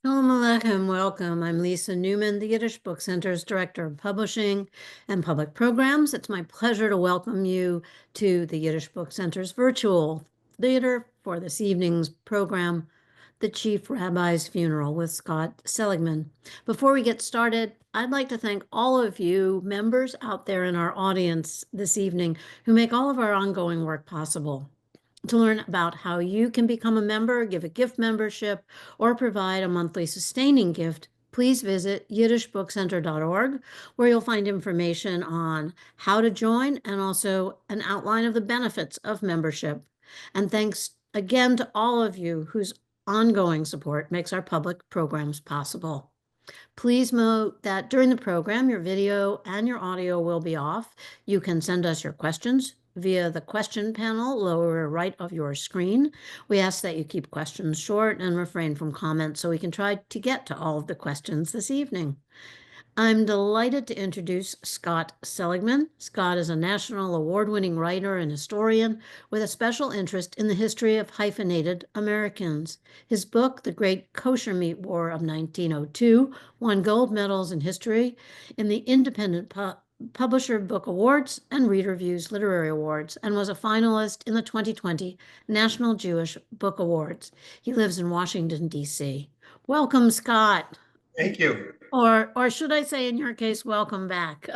Shalom Aleichem, welcome. I'm Lisa Newman, the Yiddish Book Center's Director of Publishing and Public Programs. It's my pleasure to welcome you to the Yiddish Book Center's virtual theater for this evening's program, The Chief Rabbi's Funeral with Scott Seligman. Before we get started, I'd like to thank all of you members out there in our audience this evening who make all of our ongoing work possible. To learn about how you can become a member, give a gift membership, or provide a monthly sustaining gift, please visit yiddishbookcenter.org, where you'll find information on how to join and also an outline of the benefits of membership. And thanks again to all of you whose ongoing support makes our public programs possible. Please note that during the program, your video and your audio will be off. You can send us your questions via the question panel lower right of your screen. We ask that you keep questions short and refrain from comments so we can try to get to all of the questions this evening. I'm delighted to introduce Scott Seligman. Scott is a national award-winning writer and historian with a special interest in the history of hyphenated Americans. His book, The Great Kosher Meat War of 1902, won gold medals in history in the Independent Publisher Book Awards and Reader Views Literary Awards, and was a finalist in the 2020 National Jewish Book Awards. He lives in Washington, D.C. Welcome, Scott. Thank you. Or should I say, in your case, welcome back.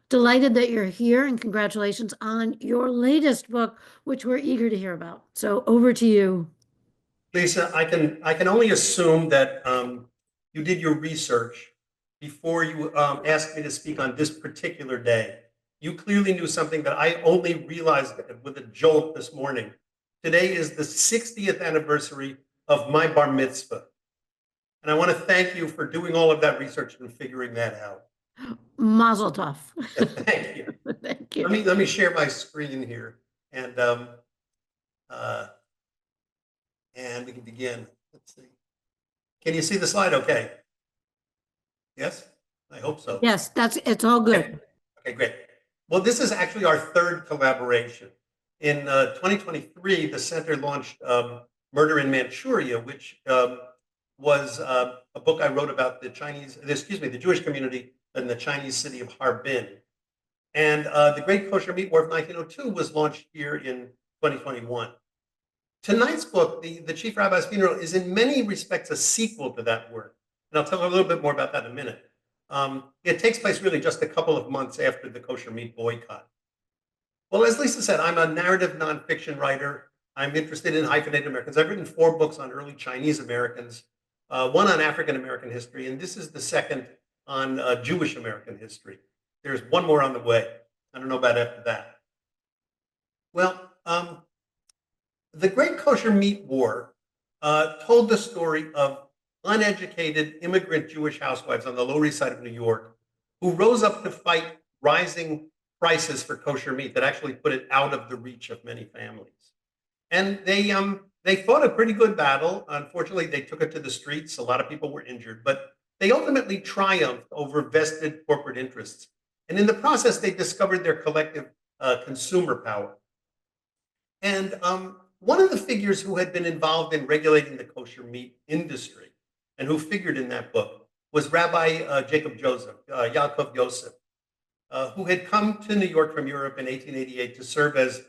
Delighted that you're here, and congratulations on your latest book, which we're eager to hear about. So over to you. Lisa, I can only assume that you did your research before you asked me to speak on this particular day. You clearly knew something that I only realized with a jolt this morning. Today is the 60th anniversary of my bar mitzvah. And I want to thank you for doing all of that research and figuring that out. Mazel tov. Thank you. Thank you. Let me share my screen here, and we can begin. Let's see. Can you see the slide? Okay. Yes, I hope so. Yes, it's all good. Okay, great. Well, this is actually our third collaboration. In 2023, the center launched Murder in Manchuria, which was a book I wrote about the Jewish community in the Chinese city of Harbin. And the Great Kosher Meat War of 1902 was launched here in 2021. Tonight's book, the Chief Rabbi's Funeral, is in many respects a sequel to that work. And I'll tell you a little bit more about that in a minute. It takes place really just a couple of months after the kosher meat boycott. Well, as Lisa said, I'm a narrative nonfiction writer. I'm interested in hyphenated Americans. I've written 4 books on early Chinese Americans, one on African American history, and this is the second on Jewish American history. There's one more on the way. I don't know about after that. Well, the Great Kosher Meat War told the story of uneducated immigrant Jewish housewives on the Lower East Side of New York who rose up to fight rising prices for kosher meat that actually put it out of the reach of many families. And they fought a pretty good battle. Unfortunately, they took it to the streets. A lot of people were injured, but they ultimately triumphed over vested corporate interests. And in the process, they discovered their collective consumer power. And one of the figures who had been involved in regulating the kosher meat industry and who figured in that book was Rabbi Yaakov Yosef, who had come to New York from Europe in 1888 to serve as,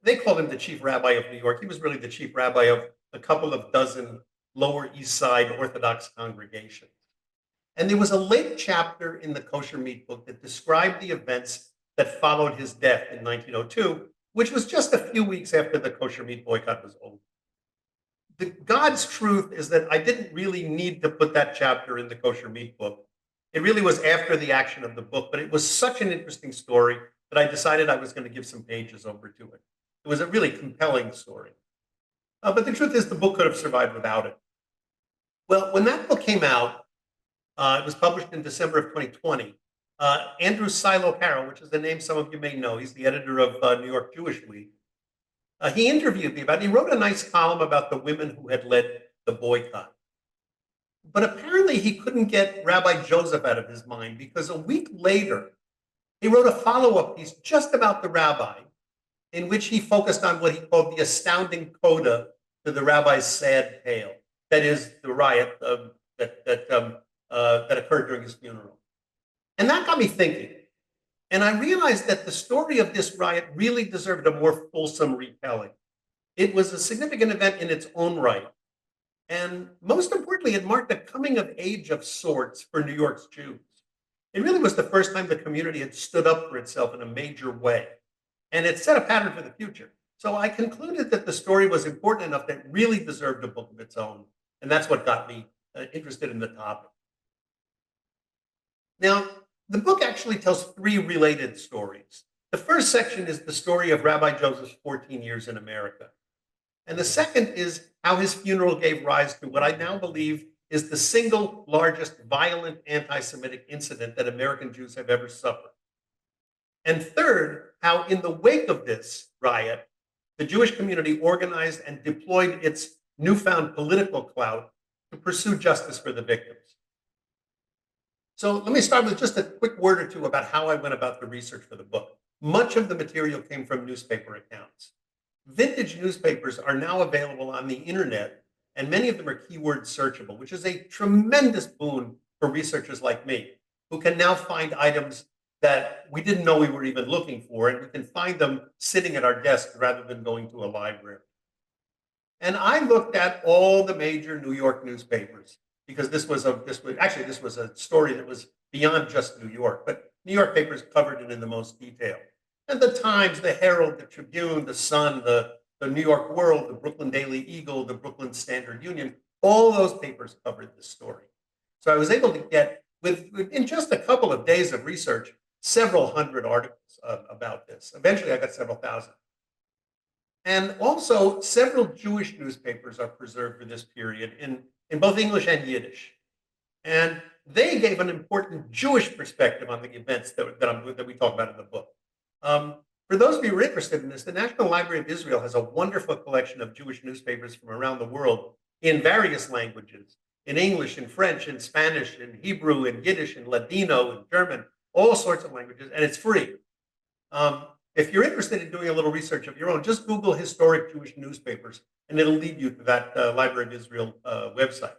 they called him the chief rabbi of New York. He was really the chief rabbi of a couple of dozen Lower East Side Orthodox congregations. And there was a late chapter in the Kosher Meat book that described the events that followed his death in 1902, which was just a few weeks after the kosher meat boycott was over. God's truth is that I didn't really need to put that chapter in the Kosher Meat book. It really was after the action of the book, but it was such an interesting story that I decided I was going to give some pages over to it. It was a really compelling story. But the truth is the book could have survived without it. Well, when that book came out, it was published in December of 2020. Andrew Silo Carroll, which is the name some of you may know, he's the editor of New York Jewish Week. He interviewed me about it. He wrote a nice column about the women who had led the boycott. But apparently he couldn't get Rabbi Joseph out of his mind because a week later, he wrote a follow-up piece just about the rabbi in which he focused on what he called the astounding coda to the rabbi's sad tale. That is, the riot, that occurred during his funeral. And that got me thinking. And I realized that the story of this riot really deserved a more fulsome retelling. It was a significant event in its own right. And most importantly, it marked a coming of age of sorts for New York's Jews. It really was the first time the community had stood up for itself in a major way. And it set a pattern for the future. So I concluded that the story was important enough that it really deserved a book of its own. And that's what got me interested in the topic. Now, the book actually tells three related stories. The first section is the story of Rabbi Joseph's 14 years in America. And the second is how his funeral gave rise to what I now believe is the single largest violent anti-Semitic incident that American Jews have ever suffered. And third, how in the wake of this riot, the Jewish community organized and deployed its newfound political clout to pursue justice for the victims. So let me start with just a quick word or two about how I went about the research for the book. Much of the material came from newspaper accounts. Vintage newspapers are now available on the internet, and many of them are keyword searchable, which is a tremendous boon for researchers like me, who can now find items that we didn't know we were even looking for, and we can find them sitting at our desk rather than going to a library. And I looked at all the major New York newspapers, because this was a story that was beyond just New York, but New York papers covered it in the most detail. And the Times, the Herald, the Tribune, the Sun, the New York World, the Brooklyn Daily Eagle, the Brooklyn Standard Union, all those papers covered this story. So I was able to get, in just a couple of days of research, several hundred articles about this. Eventually, I got several thousand. And also, several Jewish newspapers are preserved for this period in both English and Yiddish. And they gave an important Jewish perspective on the events that we talk about in the book. For those of you who are interested in this, the National Library of Israel has a wonderful collection of Jewish newspapers from around the world in various languages, in English, in French, in Spanish, in Hebrew, in Yiddish, in Ladino, in German, all sorts of languages, and it's free. If you're interested in doing a little research of your own, just Google historic Jewish newspapers, and it'll lead you to that Library of Israel website.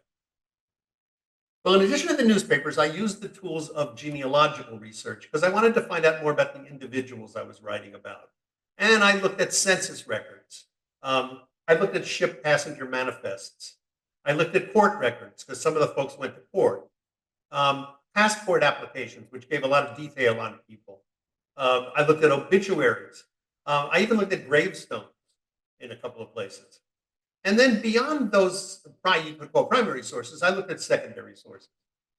Well, in addition to the newspapers, I used the tools of genealogical research because I wanted to find out more about the individuals I was writing about. And I looked at census records. I looked at ship passenger manifests. I looked at court records because some of the folks went to court. Passport applications, which gave a lot of detail on people. I looked at obituaries. I even looked at gravestones in a couple of places. And then beyond those, you could call primary sources, I looked at secondary sources.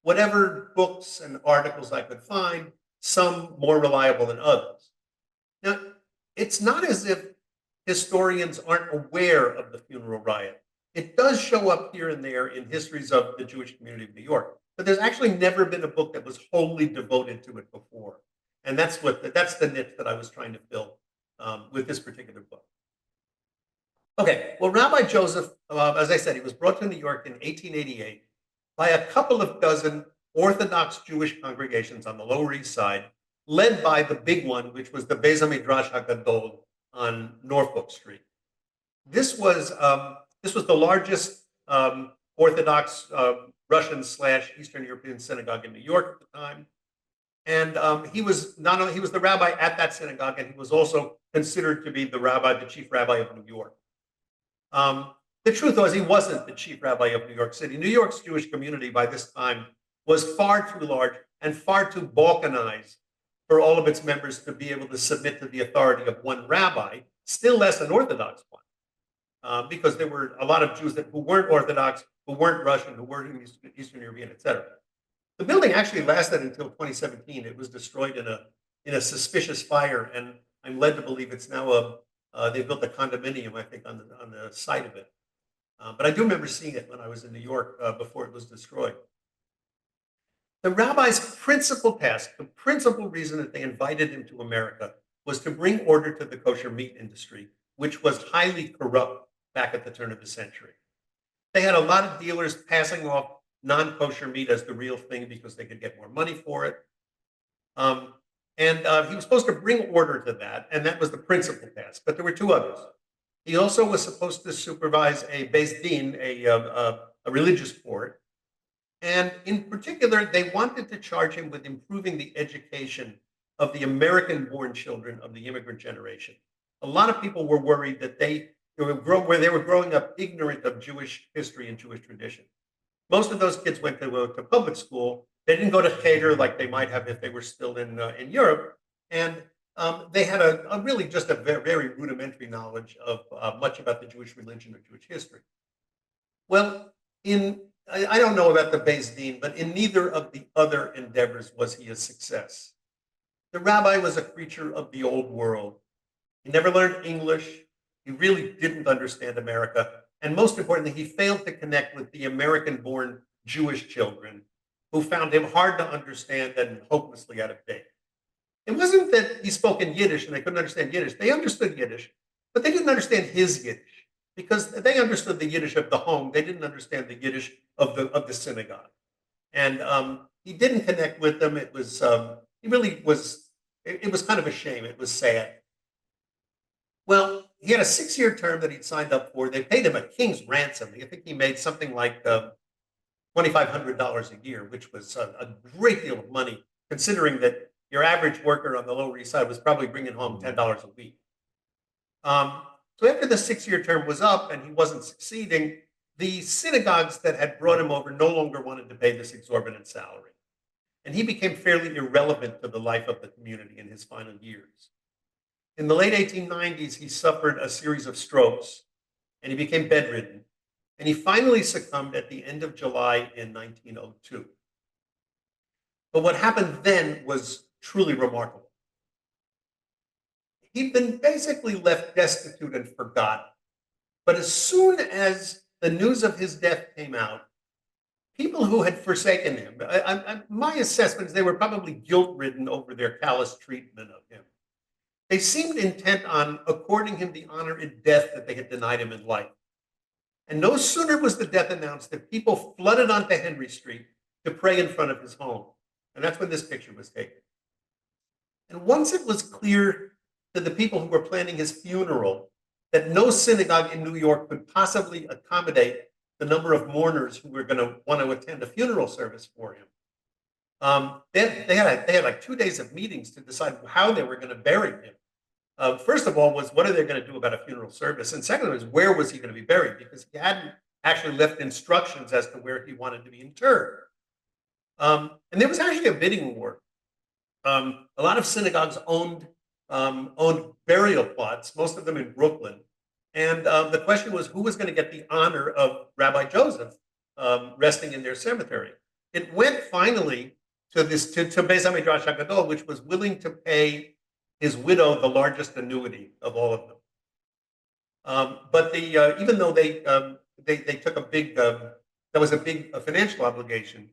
Whatever books and articles I could find, some more reliable than others. Now, it's not as if historians aren't aware of the funeral riot. It does show up here and there in histories of the Jewish community of New York, but there's actually never been a book that was wholly devoted to it before. And that's the niche that I was trying to fill with this particular book. Okay, well, Rabbi Joseph, as I said, he was brought to New York in 1888 by a couple of dozen Orthodox Jewish congregations on the Lower East Side, led by the big one, which was the Beis HaMidrash HaGadol on Norfolk Street. This was the largest Orthodox Russian/Eastern European synagogue in New York at the time. And he was the rabbi at that synagogue, and he was also considered to be the chief rabbi of New York. The truth was he wasn't the chief rabbi of New York City. New York's Jewish community by this time was far too large and far too balkanized for all of its members to be able to submit to the authority of one rabbi, still less an Orthodox one, because there were a lot of Jews who weren't Orthodox, who weren't Russian, who weren't Eastern European, et cetera. The building actually lasted until 2017. It was destroyed in a suspicious fire, and I'm led to believe it's now they built a condominium, I think, on the site of it. But I do remember seeing it when I was in New York before it was destroyed. The rabbi's principal task, the principal reason that they invited him to America, was to bring order to the kosher meat industry, which was highly corrupt back at the turn of the century. They had a lot of dealers passing off non-kosher meat as the real thing because they could get more money for it. He was supposed to bring order to that, and that was the principal task. But there were two others. He also was supposed to supervise a Beis Din, a religious court, And in particular, they wanted to charge him with improving the education of the American-born children of the immigrant generation. A lot of people were worried that they were growing up ignorant of Jewish history and Jewish tradition. Most of those kids went to public school. They didn't go to cheder like they might have if they were still in Europe. And they had a really just a very, very rudimentary knowledge of much about the Jewish religion or Jewish history. Well, I don't know about the Beis Din, but in neither of the other endeavors was he a success. The rabbi was a creature of the old world. He never learned English. He really didn't understand America. And most importantly, he failed to connect with the American-born Jewish children who found him hard to understand and hopelessly out of date. It wasn't that he spoke in Yiddish and they couldn't understand Yiddish. They understood Yiddish, but they didn't understand his Yiddish because they understood the Yiddish of the home. They didn't understand the Yiddish of the synagogue. And he didn't connect with them. It was, he really was, it was kind of a shame. It was sad. Well, he had a 6-year term that he'd signed up for. They paid him a king's ransom. I think he made something like $2,500 a year, which was a great deal of money, considering that your average worker on the Lower East Side was probably bringing home $10 a week. So after the 6-year term was up and he wasn't succeeding, the synagogues that had brought him over no longer wanted to pay this exorbitant salary. And he became fairly irrelevant to the life of the community in his final years. In the late 1890s, he suffered a series of strokes and he became bedridden. And he finally succumbed at the end of July in 1902. But what happened then was truly remarkable. He'd been basically left destitute and forgotten. But as soon as the news of his death came out, people who had forsaken him, my assessment is they were probably guilt-ridden over their callous treatment of him. They seemed intent on according him the honor in death that they had denied him in life. And no sooner was the death announced than people flooded onto Henry Street to pray in front of his home. And that's when this picture was taken. And once it was clear to the people who were planning his funeral that no synagogue in New York could possibly accommodate the number of mourners who were going to want to attend a funeral service for him, they had like 2 days of meetings to decide how they were going to bury him. First of all, was what are they going to do about a funeral service? And second was where was he going to be buried? Because he hadn't actually left instructions as to where he wanted to be interred. And there was actually a bidding war. A lot of synagogues owned burial plots, most of them in Brooklyn. And the question was who was going to get the honor of Rabbi Joseph resting in their cemetery. It went finally to Beis HaMidrash HaGadol, which was willing to pay his widow the largest annuity of all of them. But even though they took a big, that was a big financial obligation,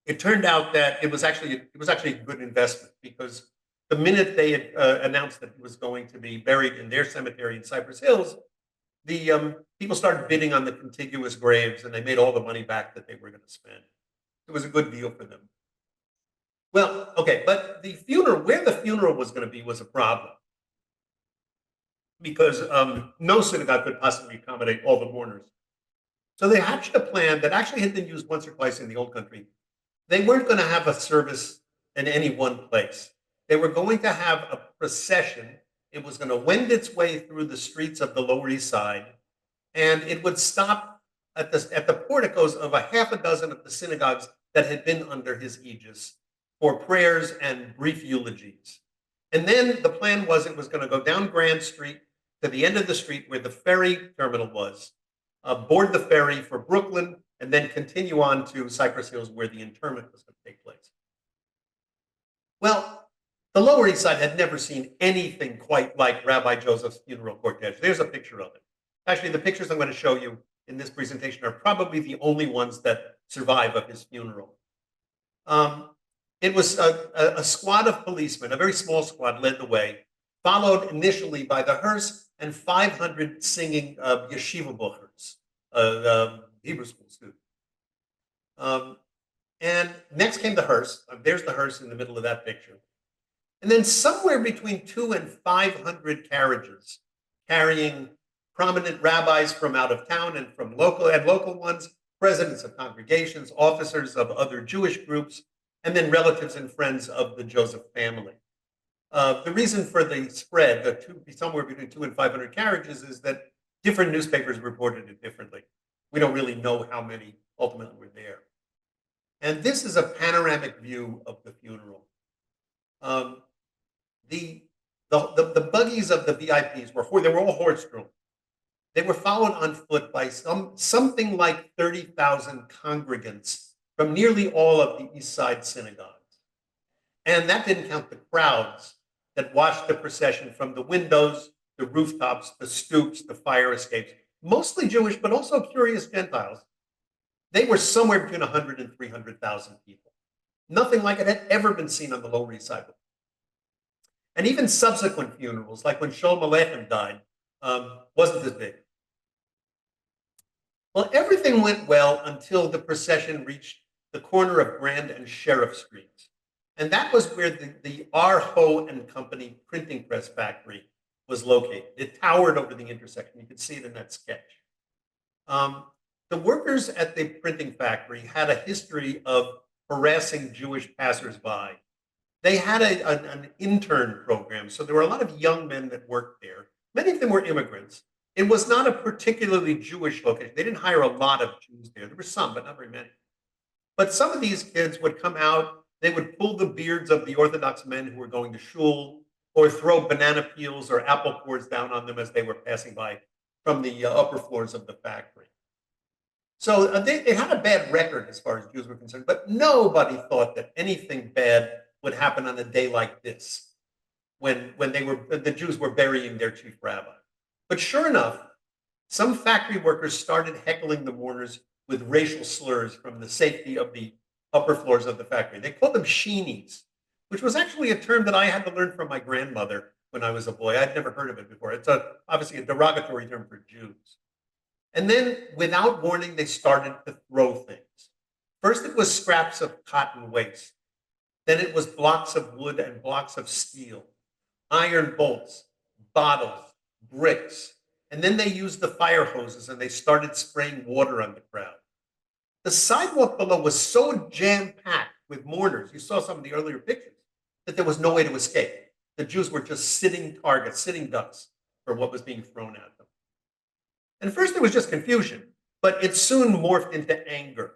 it turned out that it was actually a good investment because the minute they had announced that he was going to be buried in their cemetery in Cypress Hills, the people started bidding on the contiguous graves, and they made all the money back that they were going to spend. It was a good deal for them. Well, okay, but the funeral, where the funeral was going to be, was a problem because no synagogue could possibly accommodate all the mourners. So they hatched a plan that actually had been used once or twice in the old country. They weren't going to have a service in any one place. They were going to have a procession. It was going to wend its way through the streets of the Lower East Side, and it would stop at the porticos of a half a dozen of the synagogues that had been under his aegis for prayers and brief eulogies. And then the plan was it was going to go down Grand Street to the end of the street where the ferry terminal was, board the ferry for Brooklyn, and then continue on to Cypress Hills where the interment was going to take place. Well, the Lower East Side had never seen anything quite like Rabbi Joseph's funeral cortege. There's a picture of it. Actually, the pictures I'm going to show you in this presentation are probably the only ones that survive of his funeral. It was a squad of policemen, a very small squad led the way, followed initially by the hearse and 500 singing yeshiva bochers, Hebrew school students. And next came the hearse. There's the hearse in the middle of that picture. And then somewhere between 200 and 500 carriages carrying prominent rabbis from out of town and from local ones, presidents of congregations, officers of other Jewish groups, and then relatives and friends of the Joseph family. The reason for the spread, somewhere between 200 and 500 carriages, is that different newspapers reported it differently. We don't really know how many ultimately were there. And this is a panoramic view of the funeral. The buggies of the VIPs they were all horse-drawn. They were followed on foot by something like 30,000 congregants from nearly all of the East Side synagogues. And that didn't count the crowds that watched the procession from the windows, the rooftops, the stoops, the fire escapes, mostly Jewish, but also curious Gentiles. They were somewhere between 100 and 300,000 people. Nothing like it had ever been seen on the Lower East Side. And even subsequent funerals, like when Sholem Aleichem died, wasn't as big. Well, everything went well until the procession reached the corner of Grand and Sheriff Streets. And that was where the R. Ho and Company printing press factory was located. It towered over the intersection. You could see it in that sketch. The workers at the printing factory had a history of harassing Jewish passersby. They had an intern program, so there were a lot of young men that worked there. Many of them were immigrants. It was not a particularly Jewish location. They didn't hire a lot of Jews there. There were some, but not very many. But some of these kids would come out, they would pull the beards of the Orthodox men who were going to shul, or throw banana peels or apple cores down on them as they were passing by from the upper floors of the factory. So they had a bad record as far as Jews were concerned, but nobody thought that anything bad would happen on a day like this, when the Jews were burying their chief rabbi. But sure enough, some factory workers started heckling the mourners with racial slurs from the safety of the upper floors of the factory. They called them sheenies, which was actually a term that I had to learn from my grandmother when I was a boy. I'd never heard of it before. It's obviously a derogatory term for Jews. And then, without warning, they started to throw things. First, it was scraps of cotton waste. Then it was blocks of wood and blocks of steel, iron bolts, bottles, bricks. And then they used the fire hoses and they started spraying water on the crowd. The sidewalk below was so jam-packed with mourners, you saw some of the earlier pictures, that there was no way to escape. The Jews were just sitting targets, sitting ducks for what was being thrown at them. And first there was just confusion, but it soon morphed into anger.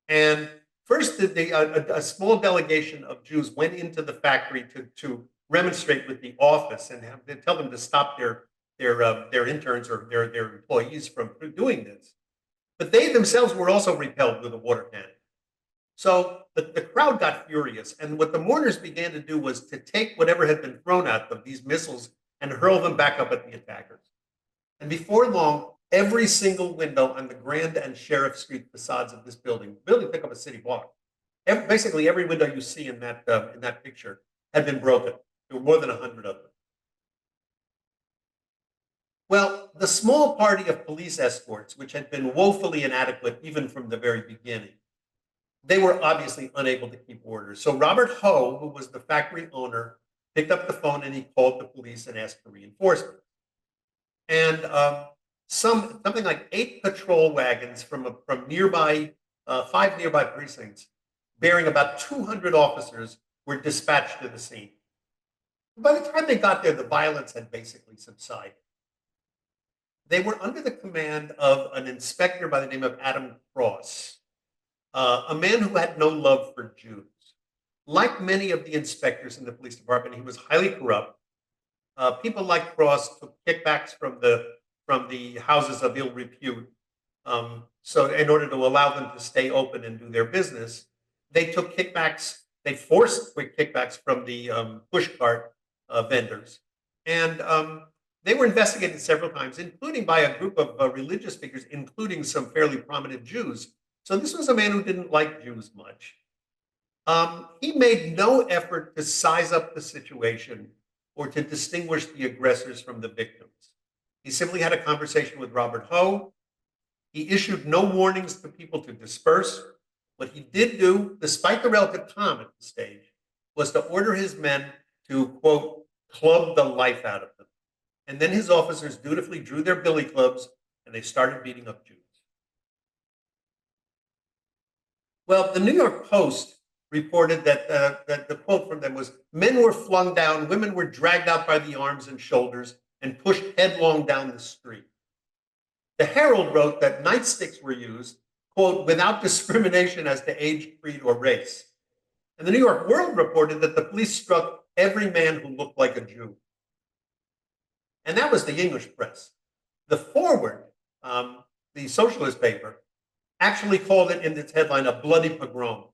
And first, a small delegation of Jews went into the factory to remonstrate with the office and tell them to stop their interns or their employees from doing this. But they themselves were also repelled with a water cannon. So the crowd got furious. And what the mourners began to do was to take whatever had been thrown at them, these missiles, and hurl them back up at the attackers. And before long, every single window on the Grand and Sheriff Street facades of this building took up a city block. Basically, every window you see in that picture had been broken. There were more than 100 of them. Well, the small party of police escorts, which had been woefully inadequate even from the very beginning, they were obviously unable to keep order. So Robert Ho, who was the factory owner, picked up the phone and he called the police and asked for reinforcements. And something like 8 patrol wagons from nearby, 5 nearby precincts, bearing about 200 officers, were dispatched to the scene. By the time they got there, the violence had basically subsided. They were under the command of an inspector by the name of Adam Cross, a man who had no love for Jews. Like many of the inspectors in the police department, he was highly corrupt. People like Cross took kickbacks from the houses of ill repute. So in order to allow them to stay open and do their business, they took kickbacks. They forced quick kickbacks from the pushcart vendors. And they were investigated several times, including by a group of religious figures, including some fairly prominent Jews. So this was a man who didn't like Jews much. He made no effort to size up the situation or to distinguish the aggressors from the victims. He simply had a conversation with Robert Ho. He issued no warnings to people to disperse. What he did do, despite the relative calm at the stage, was to order his men to, quote, club the life out of them. And then his officers dutifully drew their billy clubs and they started beating up Jews. Well, the New York Post reported that the quote from them was, "Men were flung down, women were dragged out by the arms and shoulders and pushed headlong down the street." The Herald wrote that nightsticks were used, quote, "without discrimination as to age, creed, or race." And the New York World reported that the police struck every man who looked like a Jew. And that was the English press. The Forward, the socialist paper, actually called it in its headline a bloody pogrom.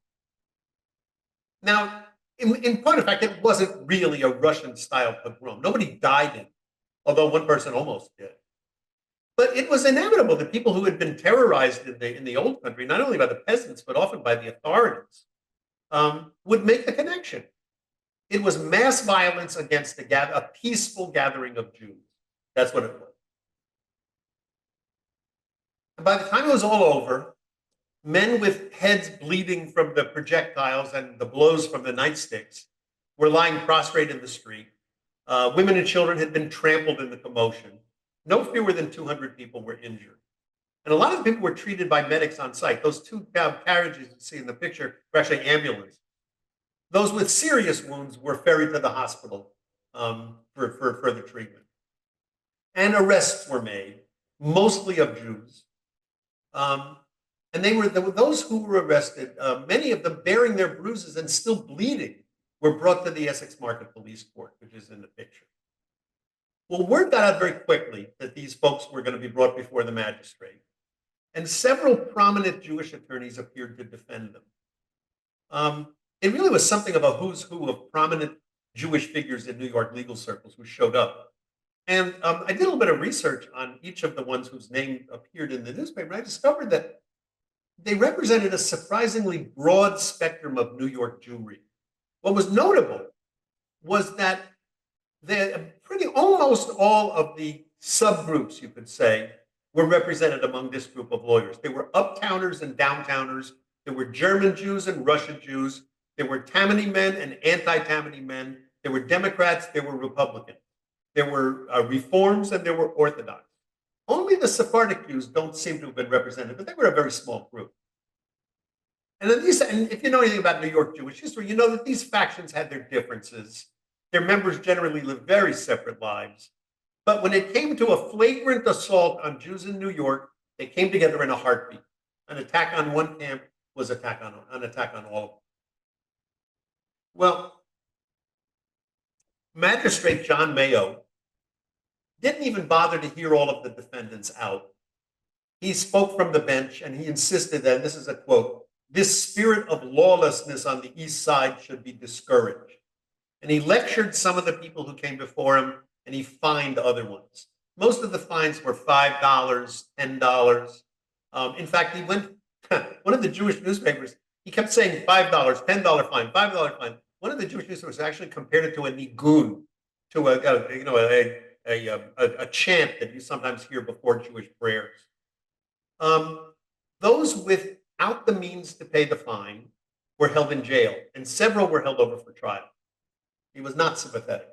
Now, in point of fact, it wasn't really a Russian-style pogrom. Nobody died in it, although one person almost did. But it was inevitable that people who had been terrorized in the old country, not only by the peasants, but often by the authorities, would make the connection. It was mass violence against a peaceful gathering of Jews. That's what it was. And by the time it was all over, men with heads bleeding from the projectiles and the blows from the nightsticks were lying prostrate in the street. Women and children had been trampled in the commotion. No fewer than 200 people were injured. And a lot of the people were treated by medics on site. Those two carriages you see in the picture were actually ambulances. Those with serious wounds were ferried to the hospital for further treatment. And arrests were made, mostly of Jews. And there were those who were arrested, many of them bearing their bruises and still bleeding, were brought to the Essex Market Police Court, which is in the picture. Well, word got out very quickly that these folks were going to be brought before the magistrate, and several prominent Jewish attorneys appeared to defend them. It really was something of a who's who of prominent Jewish figures in New York legal circles who showed up. And I did a little bit of research on each of the ones whose name appeared in the newspaper. I discovered that they represented a surprisingly broad spectrum of New York Jewry. What was notable was that almost all of the subgroups, you could say, were represented among this group of lawyers. There were uptowners and downtowners. There were German Jews and Russian Jews. There were Tammany men and anti-Tammany men. There were Democrats. There were Republicans. There were Reforms and there were Orthodox. Only the Sephardic Jews don't seem to have been represented, but they were a very small group. And if you know anything about New York Jewish history, you know that these factions had their differences. Their members generally lived very separate lives. But when it came to a flagrant assault on Jews in New York, they came together in a heartbeat. An attack on one camp was an attack on all of them. Well, Magistrate John Mayo didn't even bother to hear all of the defendants out. He spoke from the bench and he insisted that, this is a quote, "this spirit of lawlessness on the East Side should be discouraged." And he lectured some of the people who came before him and he fined other ones. Most of the fines were $5, $10. In fact, one of the Jewish newspapers, he kept saying $5, $10 fine, $5 fine. One of the Jewish newspapers actually compared it to a nigun, to a chant that you sometimes hear before Jewish prayers. Those without the means to pay the fine were held in jail, and several were held over for trial. He was not sympathetic.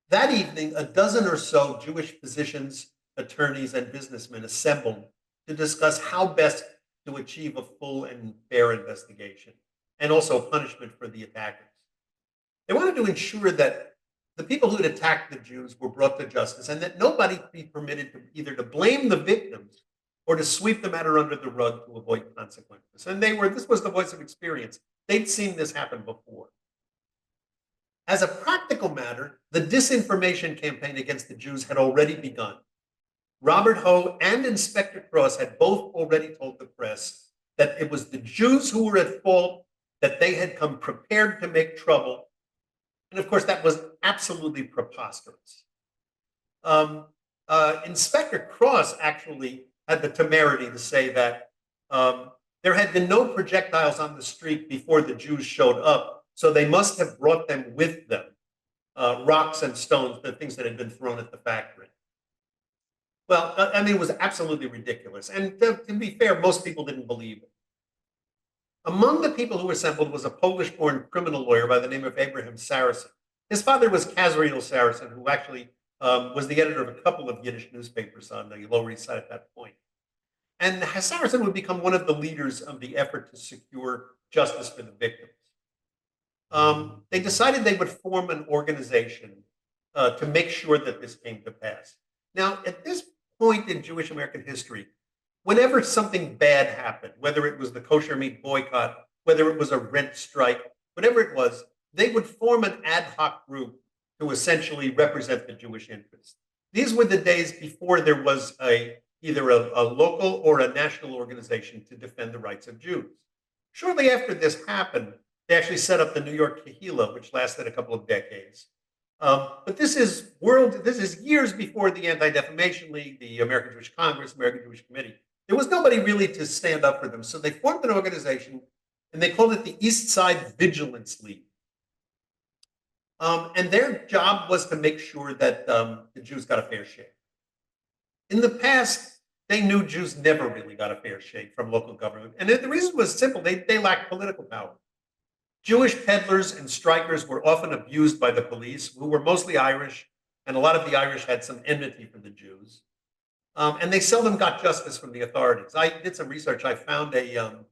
That evening, a dozen or so Jewish physicians, attorneys, and businessmen assembled to discuss how best to achieve a full and fair investigation, and also punishment for the attackers. They wanted to ensure that the people who had attacked the Jews were brought to justice and that nobody be permitted to either to blame the victims or to sweep the matter under the rug to avoid consequences. And this was the voice of experience. They'd seen this happen before. As a practical matter, the disinformation campaign against the Jews had already begun. Robert Hoe and Inspector Cross had both already told the press that it was the Jews who were at fault, that they had come prepared to make trouble. And of course, that was absolutely preposterous. Inspector Cross actually had the temerity to say that there had been no projectiles on the street before the Jews showed up, so they must have brought them with them, rocks and stones, the things that had been thrown at the factory. Well, I mean, it was absolutely ridiculous. And to be fair, most people didn't believe it. Among the people who assembled was a Polish-born criminal lawyer by the name of Abraham Saracen. His father was Kazriel Saracen, who actually was the editor of a couple of Yiddish newspapers on the Lower East Side at that point. And Hasarison would become one of the leaders of the effort to secure justice for the victims. They decided they would form an organization to make sure that this came to pass. Now, at this point in Jewish American history, whenever something bad happened, whether it was the kosher meat boycott, whether it was a rent strike, whatever it was, they would form an ad hoc group to essentially represent the Jewish interest. These were the days before there was either a local or a national organization to defend the rights of Jews. Shortly after this happened, they actually set up the New York Kehillah, which lasted a couple of decades. But this is years before the Anti-Defamation League, the American Jewish Congress, American Jewish Committee. There was nobody really to stand up for them. So they formed an organization and they called it the East Side Vigilance League. And their job was to make sure that the Jews got a fair share. In the past, they knew Jews never really got a fair shake from local government. And the reason was simple. They lacked political power. Jewish peddlers and strikers were often abused by the police, who were mostly Irish, and a lot of the Irish had some enmity for the Jews. And they seldom got justice from the authorities. I did some research. I found a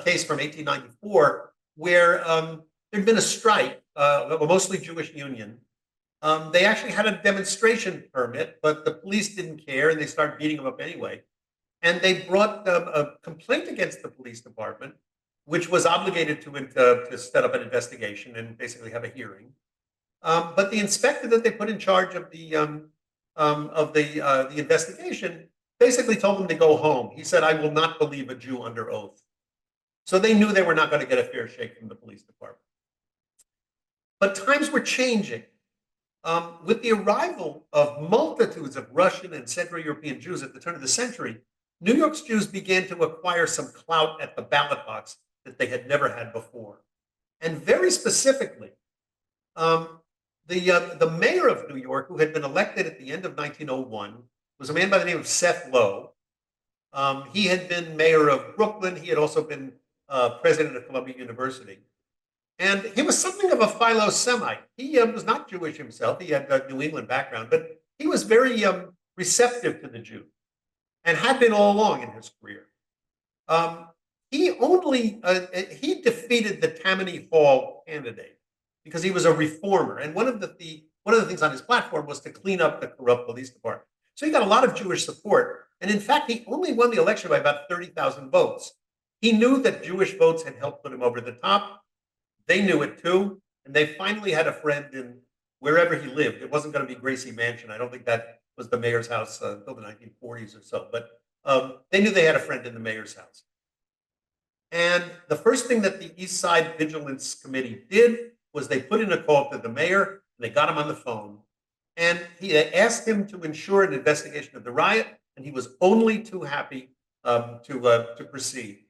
case from 1894 where there'd been a strike, a mostly Jewish union. They actually had a demonstration permit, but the police didn't care, and they started beating them up anyway. And they brought a complaint against the police department, which was obligated to set up an investigation and basically have a hearing. But the inspector that they put in charge of the investigation basically told them to go home. He said, "I will not believe a Jew under oath." So they knew they were not going to get a fair shake from the police department. But times were changing. With the arrival of multitudes of Russian and Central European Jews at the turn of the century, New York's Jews began to acquire some clout at the ballot box that they had never had before. And very specifically, the mayor of New York, who had been elected at the end of 1901, was a man by the name of Seth Low. He had been mayor of Brooklyn. He had also been president of Columbia University. And he was something of a philo-Semite. He was not Jewish himself. He had a New England background, but he was very receptive to the Jews and had been all along in his career. He defeated the Tammany Hall candidate because he was a reformer. And one of the things on his platform was to clean up the corrupt police department. So he got a lot of Jewish support. And in fact, he only won the election by about 30,000 votes. He knew that Jewish votes had helped put him over the top. They knew it too, and they finally had a friend in wherever he lived. It wasn't going to be Gracie Mansion. I don't think that was the mayor's house until the 1940s or so, but they knew they had a friend in the mayor's house. And the first thing that the East Side Vigilance Committee did was they put in a call to the mayor, and they got him on the phone, and they asked him to ensure an investigation of the riot, and he was only too happy to proceed.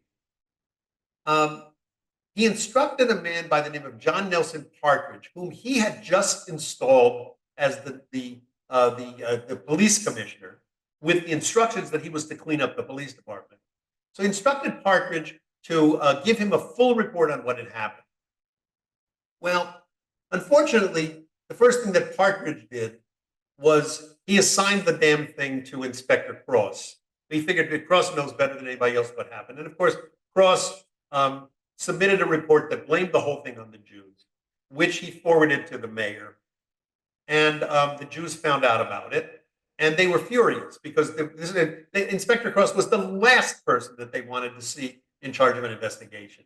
He instructed a man by the name of John Nelson Partridge, whom he had just installed as the police commissioner, with the instructions that he was to clean up the police department. So he instructed Partridge to give him a full report on what had happened. Well, unfortunately, the first thing that Partridge did was he assigned the damn thing to Inspector Cross. He figured that Cross knows better than anybody else what happened. And of course, Cross submitted a report that blamed the whole thing on the Jews, which he forwarded to the mayor. And the Jews found out about it, and they were furious because Inspector Cross was the last person that they wanted to see in charge of an investigation.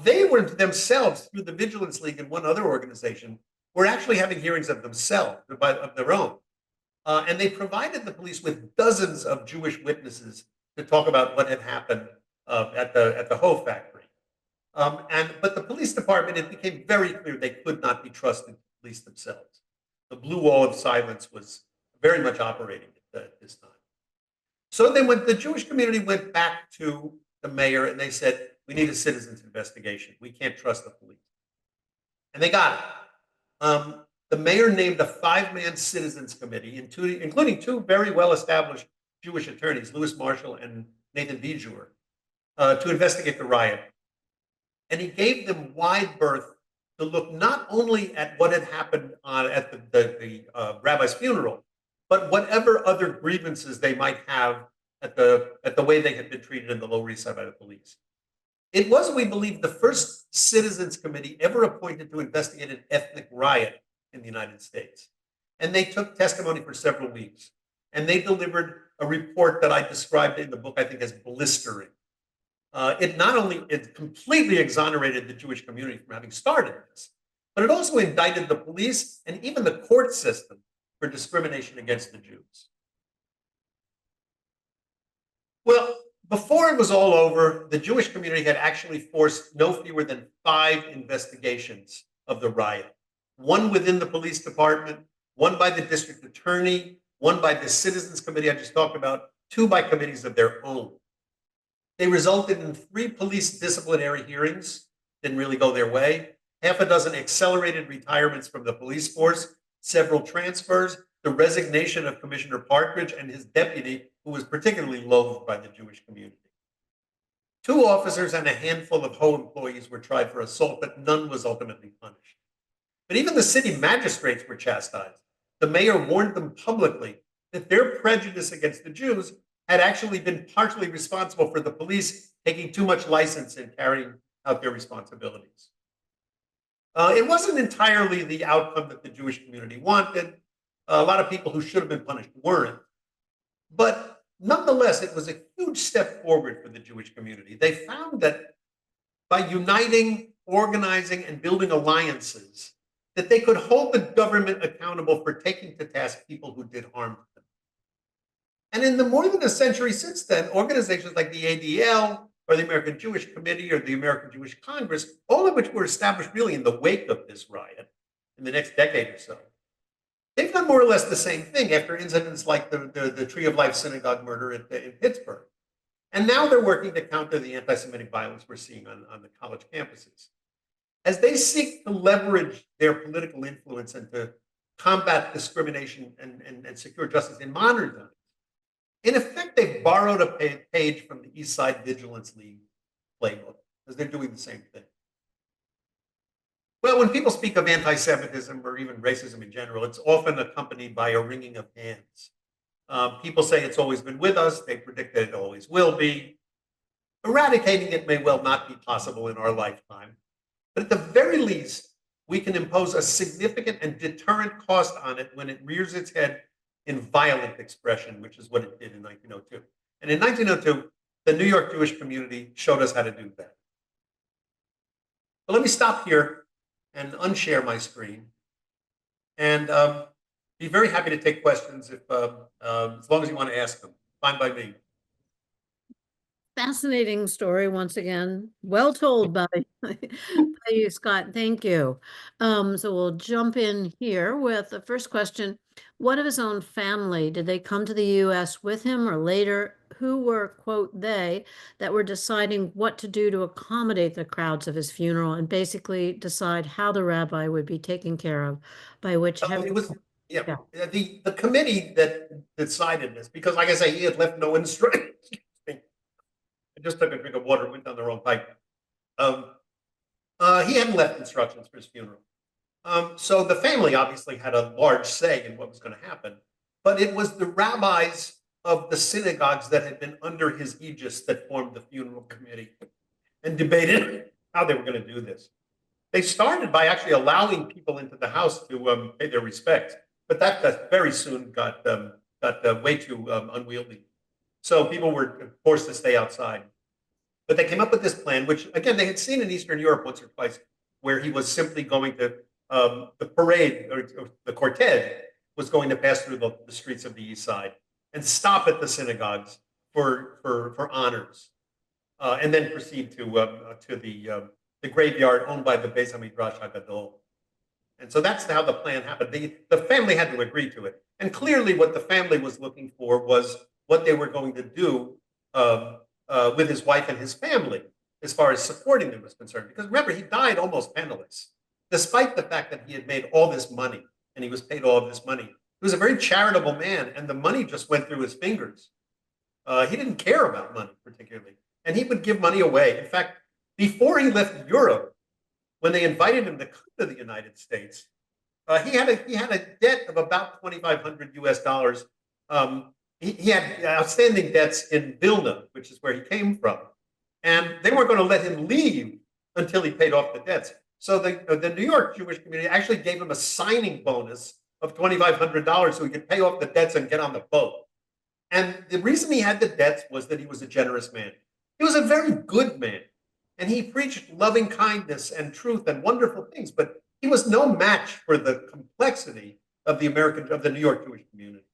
They were themselves, through the Vigilance League and one other organization, were actually having hearings of themselves, of their own. And they provided the police with dozens of Jewish witnesses to talk about what had happened at the Hoe factory. But the police department, it became very clear they could not be trusted to police themselves. The blue wall of silence was very much operating at this time. So the Jewish community went back to the mayor and they said, "We need a citizens investigation. We can't trust the police." And they got it. The mayor named a 5-man citizens committee, including 2 very well-established Jewish attorneys, Louis Marshall and Nathan Bijur, to investigate the riot. And he gave them wide berth to look not only at what had happened at the rabbi's funeral, but whatever other grievances they might have at the way they had been treated in the Lower East Side by the police. It was, we believe, the first citizens committee ever appointed to investigate an ethnic riot in the United States. And they took testimony for several weeks. And they delivered a report that I described in the book, I think, as blistering. It completely exonerated the Jewish community from having started this, but it also indicted the police and even the court system for discrimination against the Jews. Well, before it was all over, the Jewish community had actually forced no fewer than 5 investigations of the riot. One within the police department, one by the district attorney, one by the citizens committee I just talked about, 2 by committees of their own. They resulted in 3 police disciplinary hearings, didn't really go their way, half a dozen accelerated retirements from the police force, several transfers, the resignation of Commissioner Partridge and his deputy, who was particularly loathed by the Jewish community. 2 officers and a handful of Ho employees were tried for assault, but none was ultimately punished. But even the city magistrates were chastised. The mayor warned them publicly that their prejudice against the Jews had actually been partially responsible for the police taking too much license in carrying out their responsibilities. It wasn't entirely the outcome that the Jewish community wanted. A lot of people who should have been punished weren't. But nonetheless, it was a huge step forward for the Jewish community. They found that by uniting, organizing, and building alliances, that they could hold the government accountable for taking to task people who did harm to them. And in the more than a century since then, organizations like the ADL or the American Jewish Committee or the American Jewish Congress, all of which were established really in the wake of this riot in the next decade or so, they've done more or less the same thing after incidents like the Tree of Life synagogue murder in Pittsburgh. And now they're working to counter the anti-Semitic violence we're seeing on the college campuses. As they seek to leverage their political influence and to combat discrimination and secure justice in modern times, in effect, they've borrowed a page from the East Side Vigilance League playbook, because they're doing the same thing. Well, when people speak of anti-Semitism or even racism in general, it's often accompanied by a wringing of hands. People say it's always been with us. They predict that it always will be. Eradicating it may well not be possible in our lifetime. But at the very least, we can impose a significant and deterrent cost on it when it rears its head in violent expression, which is what it did in 1902. And in 1902, the New York Jewish community showed us how to do that. But let me stop here and unshare my screen, and be very happy to take questions if, as long as you want to ask them. Fine by me. Fascinating story once again. Well told by you, Scott. Thank you. So we'll jump in here with the first question. What of his own family? Did they come to the U.S. with him or later? Who were, quote, they that were deciding what to do to accommodate the crowds of his funeral and basically decide how the rabbi would be taken care of, by which It was, yeah, the committee that decided this, because like I say, he had left no instructions. I just took a drink of water, went down the wrong pipe. He hadn't left instructions for his funeral. So the family obviously had a large say in what was going to happen, but it was the rabbis of the synagogues that had been under his aegis that formed the funeral committee and debated how they were going to do this. They started by actually allowing people into the house to pay their respects, but that very soon got way too unwieldy. So people were forced to stay outside. But they came up with this plan, which, again, they had seen in Eastern Europe once or twice, where he was simply going to, the parade, or the cortege, was going to pass through the streets of the East Side and stop at the synagogues for honors, and then proceed to the graveyard owned by the Beis HaMidrash HaGadol. And so that's how the plan happened. The family had to agree to it. And clearly what the family was looking for was what they were going to do with his wife and his family as far as supporting them was concerned. Because remember, he died almost penniless, despite the fact that he had made all this money and he was paid all of this money. He was a very charitable man, and the money just went through his fingers. He didn't care about money particularly, and he would give money away. In fact, before he left Europe, when they invited him to come to the United States, he had a debt of about $2,500 US he had outstanding debts in Vilna, which is where he came from. And they weren't going to let him leave until he paid off the debts. So the New York Jewish community actually gave him a signing bonus of $2,500 so he could pay off the debts and get on the boat. And the reason he had the debts was that he was a generous man. He was a very good man. And he preached loving kindness and truth and wonderful things, but he was no match for the complexity of the New York Jewish community.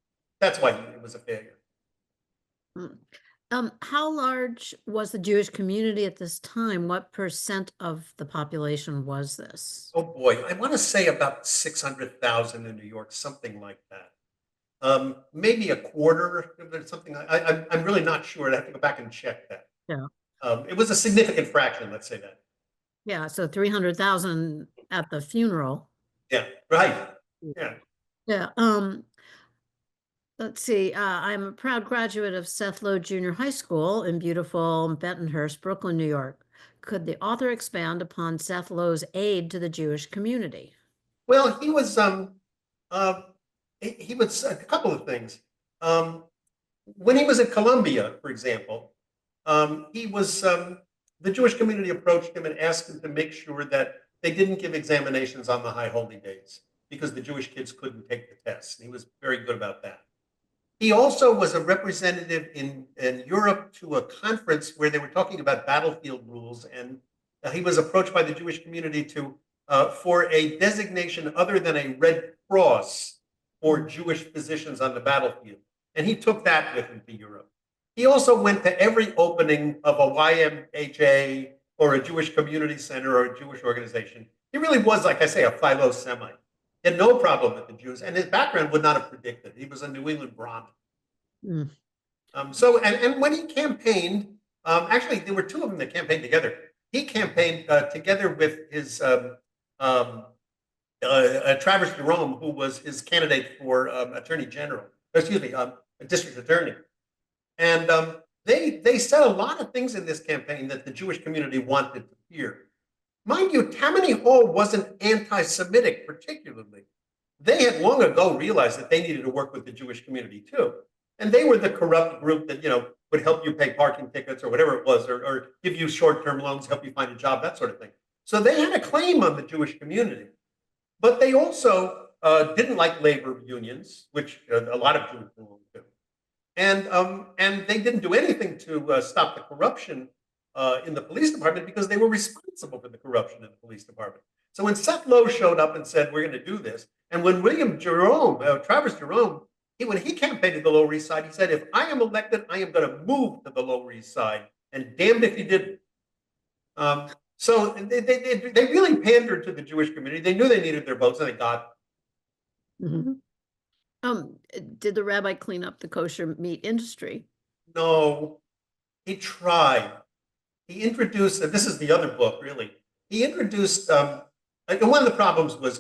That's why it was a failure. How large was the Jewish community at this time? What percent of the population was this? Oh boy, I want to say about 600,000 in New York, something like that. Maybe a quarter, something. I'm really not sure. I have to go back and check that. Yeah. It was a significant fraction, let's say that. Yeah, so 300,000 at the funeral. Yeah, right. Yeah. Yeah. Let's see. I'm a proud graduate of Seth Low Junior High School in beautiful Bentonhurst, Brooklyn, New York. Could the author expand upon Seth Low's aid to the Jewish community? Well, he was a couple of things. When he was at Columbia, for example, the Jewish community approached him and asked him to make sure that they didn't give examinations on the high holy days because the Jewish kids couldn't take the tests. And he was very good about that. He also was a representative in Europe to a conference where they were talking about battlefield rules, and he was approached by the Jewish community for a designation other than a Red Cross for Jewish physicians on the battlefield. And he took that with him to Europe. He also went to every opening of a YMHA or a Jewish community center or a Jewish organization. He really was, like I say, a philo-Semite. He had no problem with the Jews, and his background would not have predicted. He was a New England Brahmin. Mm. And when he campaigned, actually, there were two of them that campaigned together. He campaigned together with his Travis Jerome, who was his candidate for attorney general, district attorney. And they said a lot of things in this campaign that the Jewish community wanted to hear. Mind you, Tammany Hall wasn't anti-Semitic particularly. They had long ago realized that they needed to work with the Jewish community too. And they were the corrupt group that, would help you pay parking tickets or whatever it was, or give you short-term loans, help you find a job, that sort of thing. So they had a claim on the Jewish community. But they also didn't like labor unions, which a lot of Jews belong to. And they didn't do anything to stop the corruption in the police department because they were responsible for the corruption in the police department. So when Seth Low showed up and said, we're going to do this, and when Travis Jerome, when he campaigned at the Lower East Side, he said, if I am elected, I am going to move to the Lower East Side, and damned if he didn't. So they really pandered to the Jewish community. They knew they needed their votes, and they got them. Mm-hmm. Did the rabbi clean up the kosher meat industry? No, he tried. He introduced, and this is the other book, really. He introduced, one of the problems was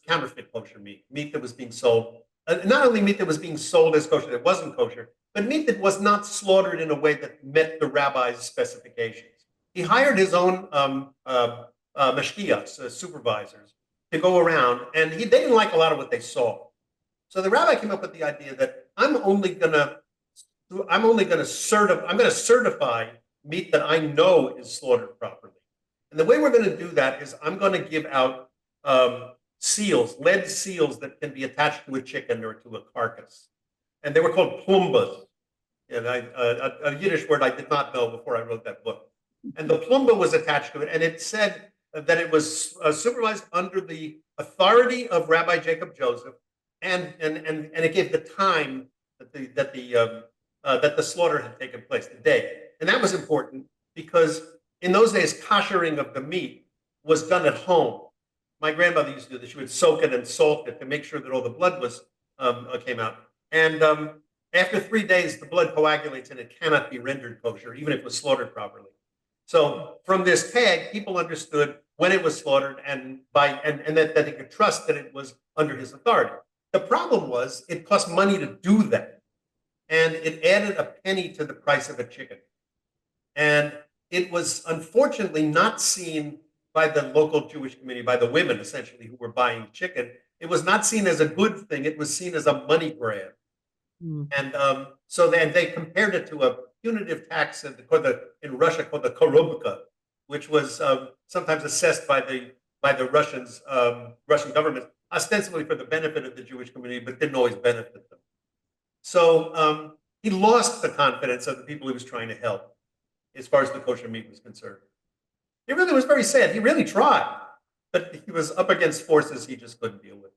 counterfeit kosher meat that was being sold. Not only meat that was being sold as kosher that wasn't kosher, but meat that was not slaughtered in a way that met the rabbi's specifications. He hired his own mashgiachs, supervisors, to go around, and they didn't like a lot of what they saw. So the rabbi came up with the idea that I'm going to certify meat that I know is slaughtered properly. And the way we're going to do that is I'm going to give out lead seals that can be attached to a chicken or to a carcass. And they were called plumbas. And a Yiddish word I did not know before I wrote that book. And the plumba was attached to it, and it said that it was supervised under the authority of Rabbi Jacob Joseph, and it gave the time that the slaughter had taken place, the day. And that was important because in those days, koshering of the meat was done at home. My grandmother used to do this. She would soak it and salt it to make sure that all the blood came out. And after 3 days, the blood coagulates and it cannot be rendered kosher, even if it was slaughtered properly. So from this tag, people understood when it was slaughtered and that they could trust that it was under his authority. The problem was it cost money to do that. And it added a penny to the price of a chicken. And it was unfortunately not seen by the local Jewish community, by the women essentially who were buying chicken. It was not seen as a good thing. It was seen as a money grab. Mm. And so they compared it to a punitive tax in Russia called the korobka, which was sometimes assessed by the Russian government, ostensibly for the benefit of the Jewish community, but didn't always benefit them. So he lost the confidence of the people he was trying to help, as far as the kosher meat was concerned. It really was very sad. He really tried, but he was up against forces he just couldn't deal with.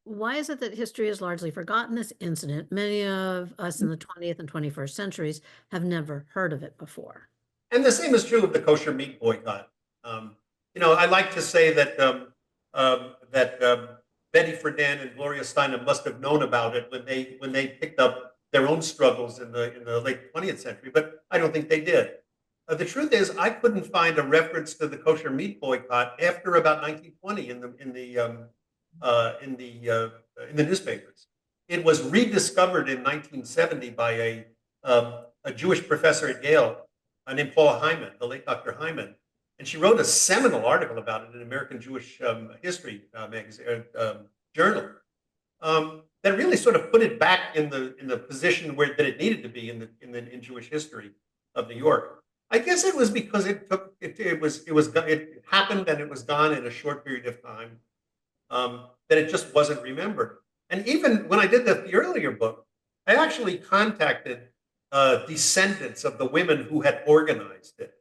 Why is it that history has largely forgotten this incident? Many of us in the 20th and 21st centuries have never heard of it before. And the same is true of the kosher meat boycott. I like to say that Betty Friedan and Gloria Steinem must have known about it when they picked up their own struggles in the late 20th century, but I don't think they did. The truth is, I couldn't find a reference to the kosher meat boycott after about 1920 in the newspapers. It was rediscovered in 1970 by a Jewish professor at Yale named Paula Hyman, the late Dr. Hyman, and she wrote a seminal article about it in American Jewish History magazine journal that really sort of put it back in the position that it needed to be in Jewish history of New York. I guess it was because it happened and it was gone in a short period of time, that it just wasn't remembered. And even when I did the earlier book, I actually contacted descendants of the women who had organized it.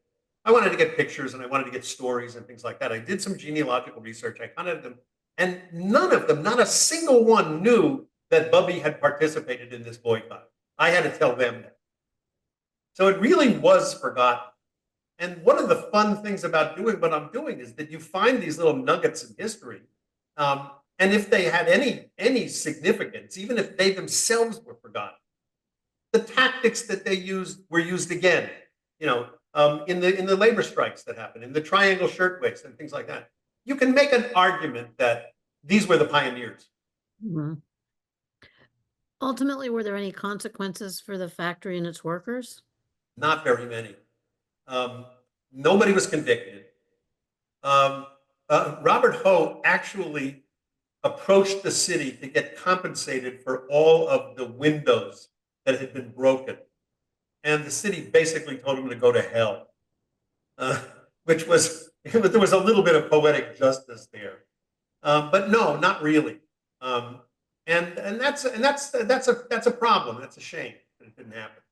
I wanted to get pictures and I wanted to get stories and things like that. I did some genealogical research. I contacted them, and none of them, not a single one, knew that Bubby had participated in this boycott. I had to tell them that. So it really was forgotten. And one of the fun things about doing what I'm doing is that you find these little nuggets in history. And if they had any significance, even if they themselves were forgotten, the tactics that they used were used again, in the labor strikes that happened, in the triangle shirtwaists and things like that. You can make an argument that these were the pioneers. Mm-hmm. Ultimately, were there any consequences for the factory and its workers? Not very many. Nobody was convicted. Robert Hoe actually approached the city to get compensated for all of the windows that had been broken. And the city basically told him to go to hell, which was, there was a little bit of poetic justice there. But no, not really. And that's a problem. That's a shame that it didn't happen.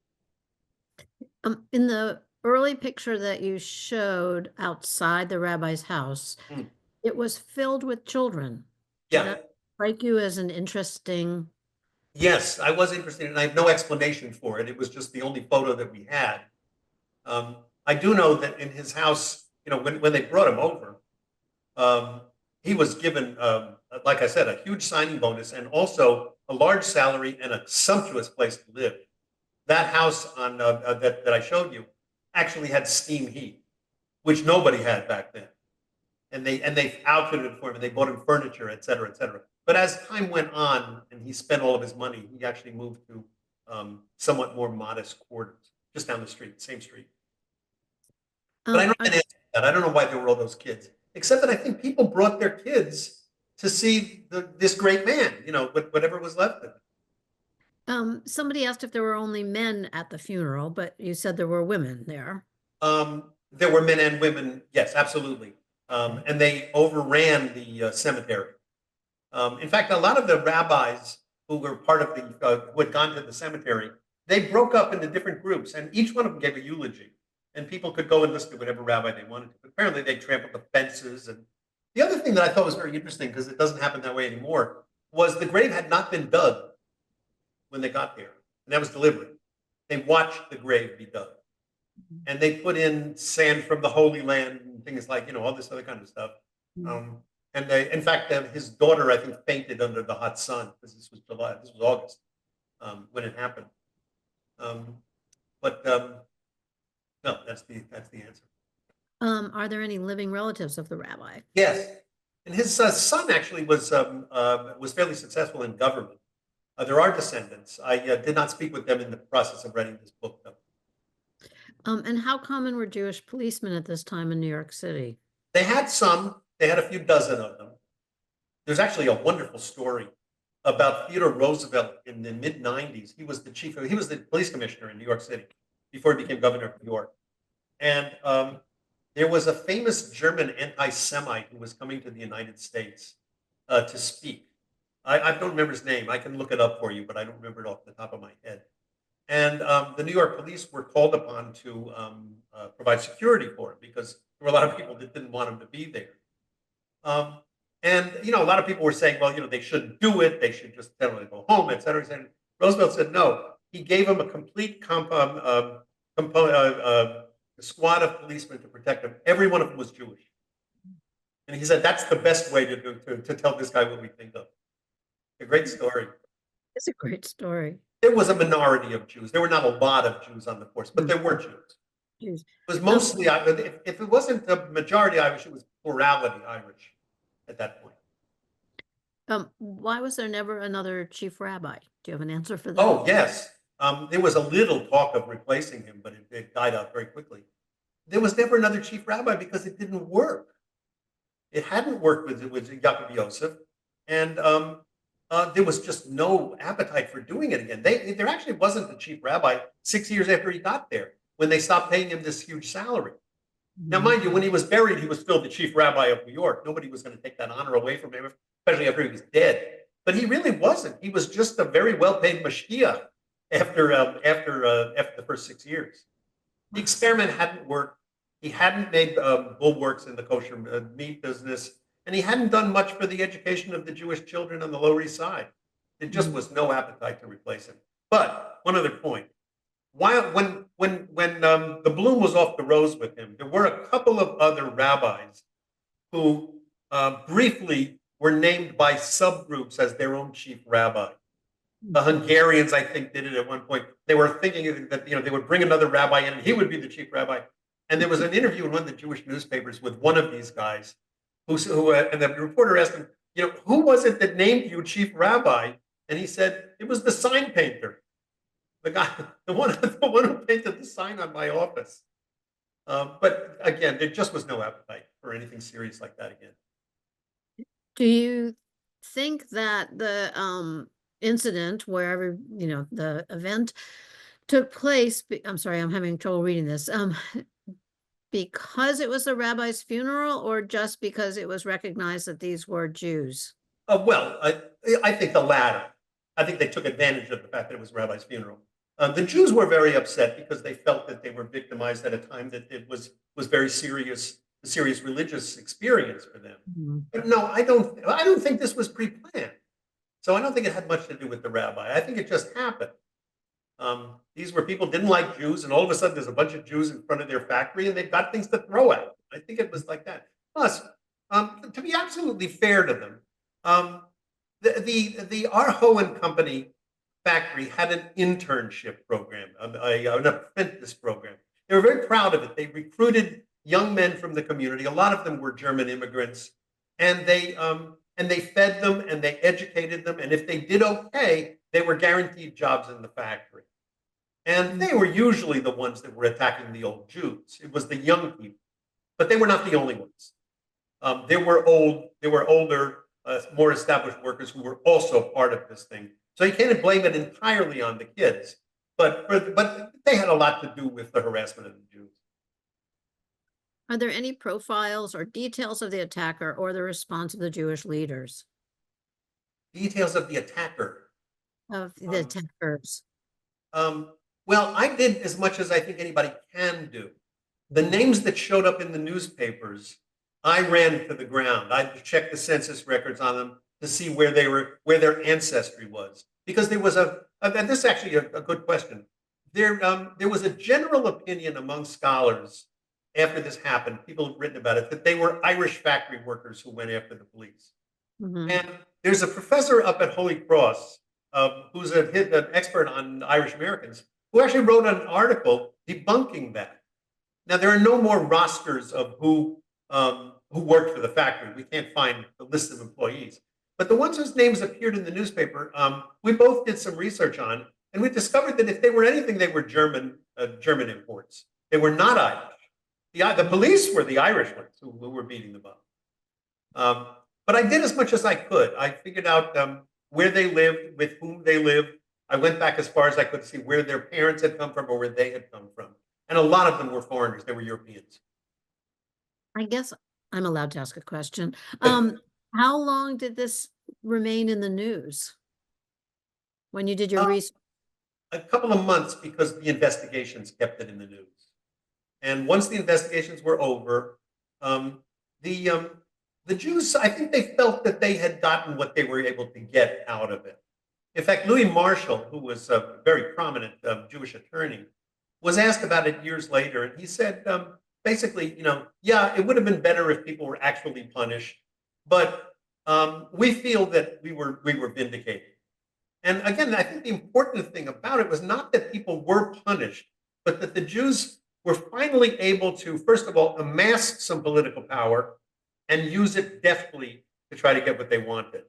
In the early picture that you showed outside the rabbi's house, it was filled with children. Did that strike you as an interesting? Yes, I was interested, and I have no explanation for it. It was just the only photo that we had. I do know that in his house, when they brought him over, he was given, like I said, a huge signing bonus and also a large salary and a sumptuous place to live. That house that I showed you actually had steam heat, which nobody had back then. And they outfitted it for him, and they bought him furniture, et cetera, et cetera. But as time went on and he spent all of his money, he actually moved to somewhat more modest quarters just down the street, same street. But I don't know that. I don't know why there were all those kids, except that I think people brought their kids to see this great man, whatever was left of it. Somebody asked if there were only men at the funeral, but you said there were women there. There were men and women, yes, absolutely. And they overran the cemetery. In fact, a lot of the rabbis who were part of who had gone to the cemetery, they broke up into different groups, and each one of them gave a eulogy. And people could go and listen to whatever rabbi they wanted to. But apparently, they trampled the fences. And the other thing that I thought was very interesting, because it doesn't happen that way anymore, was the grave had not been dug when they got there, and that was deliberate. They watched the grave be dug, and they put in sand from the Holy Land and things like all this other kind of stuff. And in fact, his daughter, I think, fainted under the hot sun, because this was July, this was August when it happened. No, that's the answer. Are there any living relatives of the rabbi? Yes, and his son actually was fairly successful in government. There are descendants. I did not speak with them in the process of writing this book, though. And how common were Jewish policemen at this time in New York City? They had some. They had a few dozen of them. There's actually a wonderful story about Theodore Roosevelt in the mid-90s. He was the police commissioner in New York City before he became governor of New York. And there was a famous German anti-Semite who was coming to the United States to speak. I don't remember his name. I can look it up for you, but I don't remember it off the top of my head. And the New York police were called upon to provide security for him because there were a lot of people that didn't want him to be there. And, a lot of people were saying, well, they shouldn't do it. They should just tell him to go home, et cetera, et cetera. Roosevelt said, no. He gave him a complete squad of policemen to protect him. Every one of them was Jewish. And he said, that's the best way to tell this guy what we think of. A great story. It's a great story. There was a minority of Jews. There were not a lot of Jews on the force, but there were Jews. Jews. It was mostly, if it wasn't a majority Irish, it was plurality Irish at that point. Why was there never another chief rabbi? Do you have an answer for that? Oh, yes. There was a little talk of replacing him, but it died out very quickly. There was never another chief rabbi because it didn't work. It hadn't worked with Yaakov Yosef, and there was just no appetite for doing it again. There actually wasn't a chief rabbi 6 years after he got there when they stopped paying him this huge salary. Now, mind you, when he was buried, he was still the chief rabbi of New York. Nobody was going to take that honor away from him, especially after he was dead. But he really wasn't. He was just a very well-paid mashgiach after the first 6 years. The experiment hadn't worked. He hadn't made bulwarks in the kosher meat business, and he hadn't done much for the education of the Jewish children on the Lower East Side. There just was no appetite to replace him. But one other point. When the bloom was off the rose with him, there were a couple of other rabbis who briefly were named by subgroups as their own chief rabbi. The Hungarians, I think, did it at one point. They were thinking that they would bring another rabbi in and he would be the chief rabbi. And there was an interview in one of the Jewish newspapers with one of these guys, and the reporter asked him, who was it that named you chief rabbi? And he said, it was the sign painter. The guy, the one who painted the sign on my office. But again, there just was no appetite for anything serious like that again. Do you think that the incident wherever the event took place? I'm sorry, I'm having trouble reading this. Because it was the rabbi's funeral, or just because it was recognized that these were Jews? Well, I think the latter. I think they took advantage of the fact that it was rabbi's funeral. The Jews were very upset because they felt that they were victimized at a time that it was very serious religious experience for them. Mm-hmm. But no, I don't think this was pre-planned. So I don't think it had much to do with the rabbi. I think it just happened. These were people didn't like Jews, and all of a sudden there's a bunch of Jews in front of their factory, and they've got things to throw at them. I think it was like that. Plus, to be absolutely fair to them, the Arho and Company factory had an internship program, an apprentice program. They were very proud of it. They recruited young men from the community. A lot of them were German immigrants, and they fed them and they educated them. And if they did okay, they were guaranteed jobs in the factory. And they were usually the ones that were attacking the old Jews. It was the young people, but they were not the only ones. There were older, more established workers who were also part of this thing. So you can't blame it entirely on the kids, but they had a lot to do with the harassment of the Jews. Are there any profiles or details of the attacker or the response of the Jewish leaders? Details of the attacker? Of the attackers? Well, I did as much as I think anybody can do. The names that showed up in the newspapers, I ran to the ground. I checked the census records on them to see where their ancestry was. Because there was and this is actually a good question. There was a general opinion among scholars after this happened, people have written about it, that they were Irish factory workers who went after the police. Mm-hmm. And there's a professor up at Holy Cross who's an expert on Irish Americans who actually wrote an article debunking that. Now, there are no more rosters of who worked for the factory. We can't find the list of employees. But the ones whose names appeared in the newspaper, we both did some research on, and we discovered that if they were anything, they were German imports. They were not Irish. The police were the Irish ones who were beating them up. But I did as much as I could. I figured out where they lived, with whom they lived. I went back as far as I could see where their parents had come from or where they had come from. And a lot of them were foreigners. They were Europeans. I guess I'm allowed to ask a question. How long did this remain in the news when you did your research? A couple of months because the investigations kept it in the news. And once the investigations were over, um, the um, the Jews, I think they felt that they had gotten what they were able to get out of it. In fact, Louis Marshall, who was a very prominent Jewish attorney, was asked about it years later, and he said, basically, yeah, it would have been better if people were actually punished, but we feel that we were vindicated. And again, I think the important thing about it was not that people were punished, but that the Jews were finally able to, first of all, amass some political power and use it deftly to try to get what they wanted.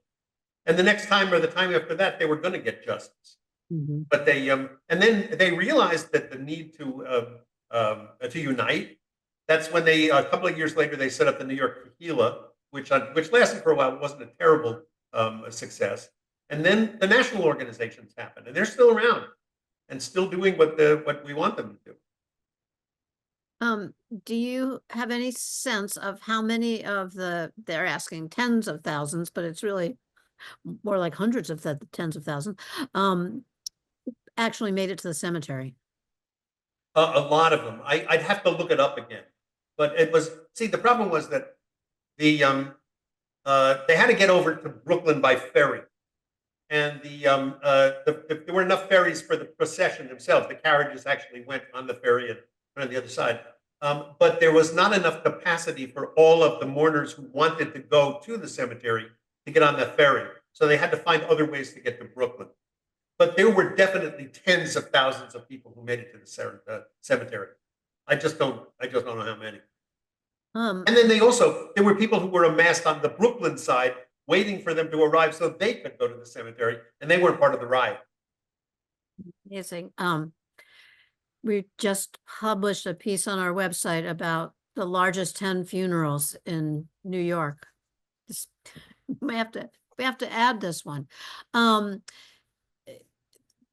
And the next time or the time after that, they were going to get justice. Mhm. But and then they realized that the need to unite. That's when they, a couple of years later, they set up the New York Tequila, which lasted for a while. It wasn't a terrible success. And then the national organizations happened, and they're still around and still doing what we want them to do. Do you have any sense of how many of they're asking tens of thousands, but it's really more like hundreds of tens of thousands, actually made it to the cemetery? A lot of them. I'd have to look it up again, but it was. See, the problem was that they had to get over to Brooklyn by ferry, and there were enough ferries for the procession themselves. The carriages actually went on the ferry and went on the other side. But there was not enough capacity for all of the mourners who wanted to go to the cemetery to get on that ferry. So they had to find other ways to get to Brooklyn. But there were definitely tens of thousands of people who made it to the cemetery. I just don't know how many. And then there were people who were amassed on the Brooklyn side, waiting for them to arrive so they could go to the cemetery, and they weren't part of the riot. Amazing. We just published a piece on our website about the largest 10 funerals in New York. We have to add this one. I'm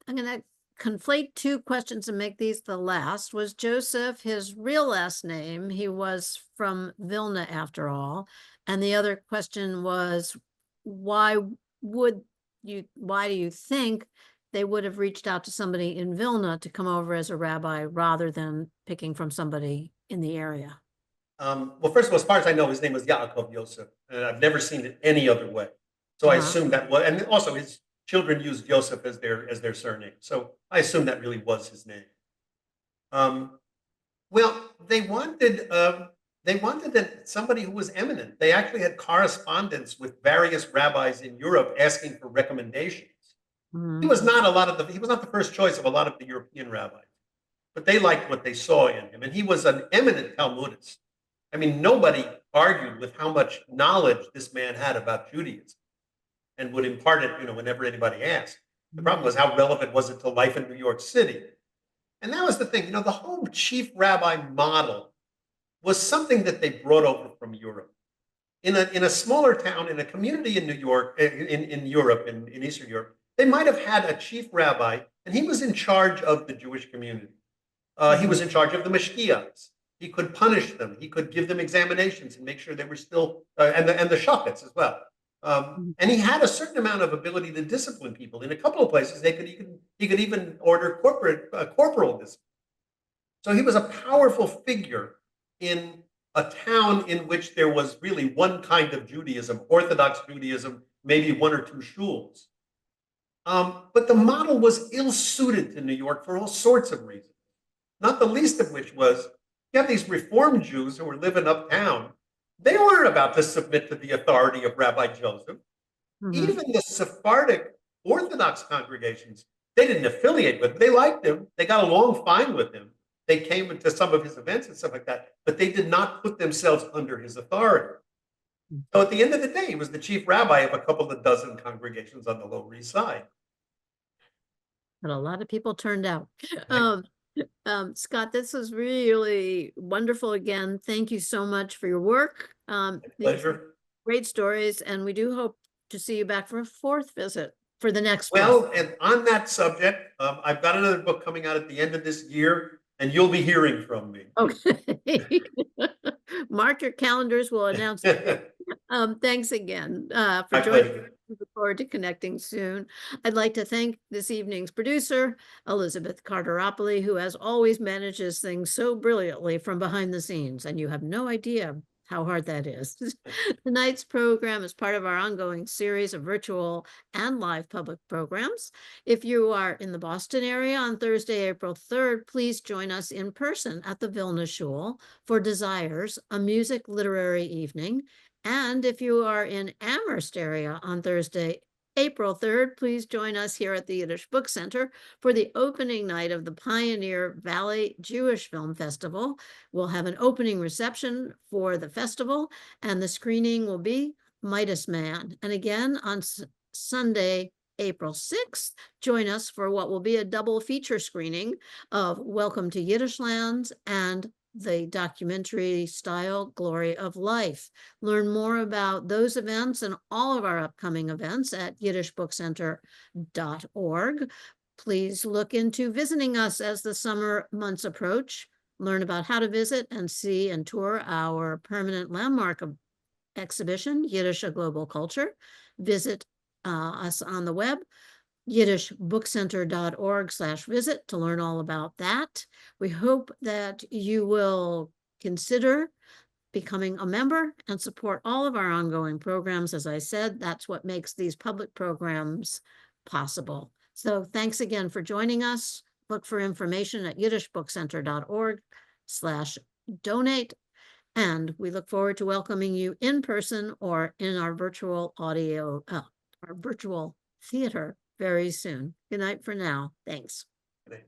going to conflate two questions and make these the last. Was Joseph his real last name? He was from Vilna after all. And the other question was, why do you think they would have reached out to somebody in Vilna to come over as a rabbi rather than picking from somebody in the area? Well, first of all, as far as I know, his name was Yaakov Yosef, and I've never seen it any other way. So I assume that was, and also his children used Yosef as their surname. So I assume that really was his name. Well, they wanted somebody who was eminent. They actually had correspondence with various rabbis in Europe asking for recommendations. He was not the first choice of a lot of the European rabbis, but they liked what they saw in him, and he was an eminent Talmudist. I mean, nobody argued with how much knowledge this man had about Judaism and would impart it, whenever anybody asked. The problem was, how relevant was it to life in New York City? And that was the thing. The whole chief rabbi model was something that they brought over from Europe. In a smaller town, in a community in New York, in Europe, in Eastern Europe, they might have had a chief rabbi, and he was in charge of the Jewish community. He was in charge of the mashkiachs. He could punish them. He could give them examinations and make sure they were still, and the shafets as well. And he had a certain amount of ability to discipline people. In a couple of places, he could even order corporal discipline. So he was a powerful figure in a town in which there was really one kind of Judaism, Orthodox Judaism, maybe one or two shuls. But the model was ill-suited to New York for all sorts of reasons, not the least of which was you have these Reform Jews who were living uptown. They weren't about to submit to the authority of Rabbi Joseph. Even the Sephardic Orthodox congregations, they didn't affiliate with him. They liked him. They got along fine with him. They came into some of his events and stuff like that, but they did not put themselves under his authority. So at the end of the day, he was the chief rabbi of a couple of dozen congregations on the Lower East Side. But a lot of people turned out. Scott, this was really wonderful again. Thank you so much for your work. Pleasure. Great stories, and we do hope to see you back for a fourth visit for the next one. Well, and on that subject, I've got another book coming out at the end of this year, and you'll be hearing from me. Okay. Mark your calendars. We'll announce it. Thanks again for My joining. pleasure. We look forward to connecting soon. I'd like to thank this evening's producer, Elizabeth Carteropoli, who as always manages things so brilliantly from behind the scenes, and you have no idea how hard that is. Tonight's program is part of our ongoing series of virtual and live public programs. If you are in the Boston area on Thursday, April 3rd, please join us in person at the Vilna Shul for Desires, a music literary evening. And if you are in Amherst area on Thursday, April 3rd, please join us here at the Yiddish Book Center for the opening night of the Pioneer Valley Jewish Film Festival. We'll have an opening reception for the festival, and the screening will be Midas Man. And again, on Sunday, April 6th, join us for what will be a double feature screening of Welcome to Yiddish Lands and the documentary style Glory of Life. Learn more about those events and all of our upcoming events at yiddishbookcenter.org. Please look into visiting us as the summer months approach. Learn about how to visit and see and tour our permanent landmark exhibition, Yiddish, a Global Culture. Visit us on the web, yiddishbookcenter.org/visit, to learn all about that. We hope that you will consider becoming a member and support all of our ongoing programs. As I said, that's what makes these public programs possible. So thanks again for joining us. Look for information at yiddishbookcenter.org/donate. And we look forward to welcoming you in person or in our virtual our virtual theater very soon. Good night for now. Thanks. Good night.